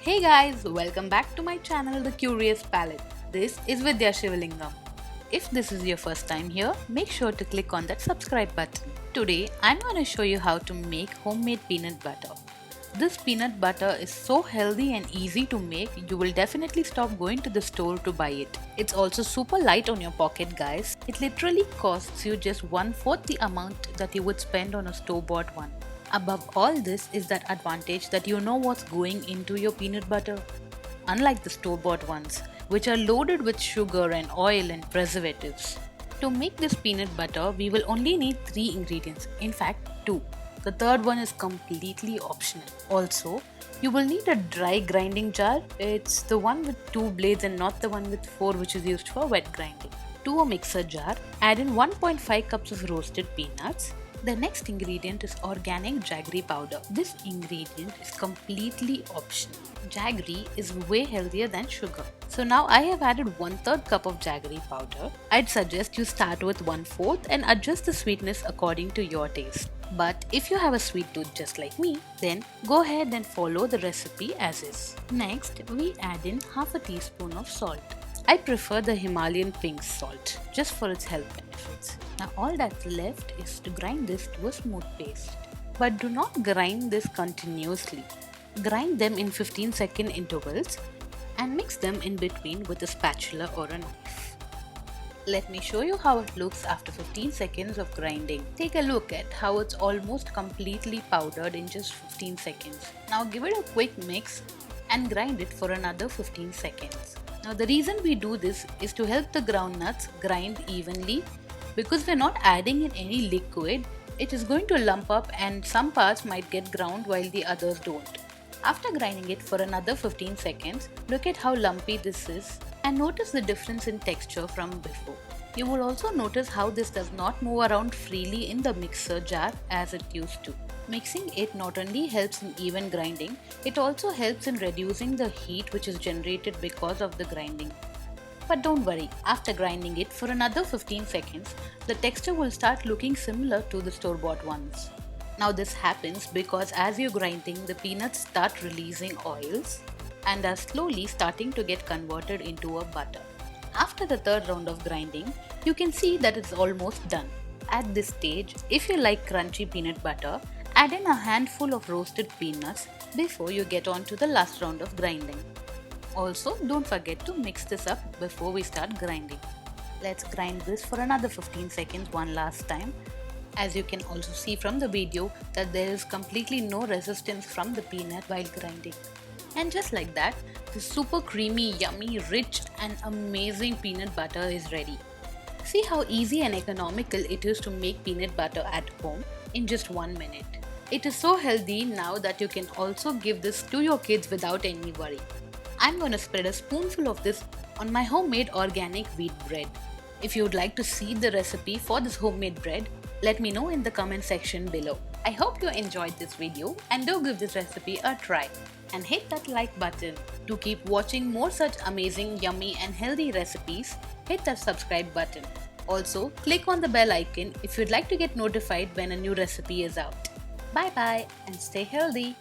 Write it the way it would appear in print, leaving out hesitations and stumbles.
Hey guys, welcome back to my channel The Curious Palette. This is Vidya Shivalingam. If this is your first time here, make sure to click on that subscribe button. Today, I'm going to show you how to make homemade peanut butter. This peanut butter is so healthy and easy to make, you will definitely stop going to the store to buy it. It's also super light on your pocket, guys. It literally costs you just 1/4 the amount that you would spend on a store-bought one. Above all this is that advantage that you know what's going into your peanut butter. Unlike the store-bought ones, which are loaded with sugar and oil and preservatives. To make this peanut butter, we will only need 3 ingredients, in fact 2. The third one is completely optional. Also, you will need a dry grinding jar. It's the one with 2 blades and not the one with 4 which is used for wet grinding. To a mixer jar, add in 1.5 cups of roasted peanuts. The next ingredient is organic jaggery powder. This ingredient is completely optional. Jaggery is way healthier than sugar. So now I have added 1/3 cup of jaggery powder. I'd suggest you start with 1/4 and adjust the sweetness according to your taste. But if you have a sweet tooth just like me, then go ahead and follow the recipe as is. Next, we add in half a teaspoon of salt. I prefer the Himalayan pink salt just for its health benefits. Now all that's left is to grind this to a smooth paste. But do not grind this continuously. Grind them in 15-second intervals and mix them in between with a spatula or a knife. Let me show you how it looks after 15 seconds of grinding. Take a look at how it's almost completely powdered in just 15 seconds. Now give it a quick mix and grind it for another 15 seconds. Now the reason we do this is to help the groundnuts grind evenly. Because we're not adding in any liquid, it is going to lump up and some parts might get ground while the others don't. After grinding it for another 15 seconds, look at how lumpy this is and notice the difference in texture from before. You will also notice how this does not move around freely in the mixer jar as it used to. Mixing it not only helps in even grinding, it also helps in reducing the heat which is generated because of the grinding. But don't worry, after grinding it for another 15 seconds, the texture will start looking similar to the store-bought ones. Now this happens because as you're grinding, the peanuts start releasing oils and are slowly starting to get converted into a butter. After the third round of grinding, you can see that it's almost done. At this stage, if you like crunchy peanut butter, add in a handful of roasted peanuts before you get on to the last round of grinding. Also, don't forget to mix this up before we start grinding. Let's grind this for another 15 seconds one last time. As you can also see from the video that there is completely no resistance from the peanut while grinding. And just like that, the super creamy, yummy, rich and amazing peanut butter is ready. See how easy and economical it is to make peanut butter at home in just 1 minute. It is so healthy now that you can also give this to your kids without any worry. I'm going to spread a spoonful of this on my homemade organic wheat bread. If you would like to see the recipe for this homemade bread, let me know in the comment section below. I hope you enjoyed this video and do give this recipe a try. And hit that like button. To keep watching more such amazing, yummy and healthy recipes, hit that subscribe button. Also, click on the bell icon if you'd like to get notified when a new recipe is out. Bye bye and stay healthy.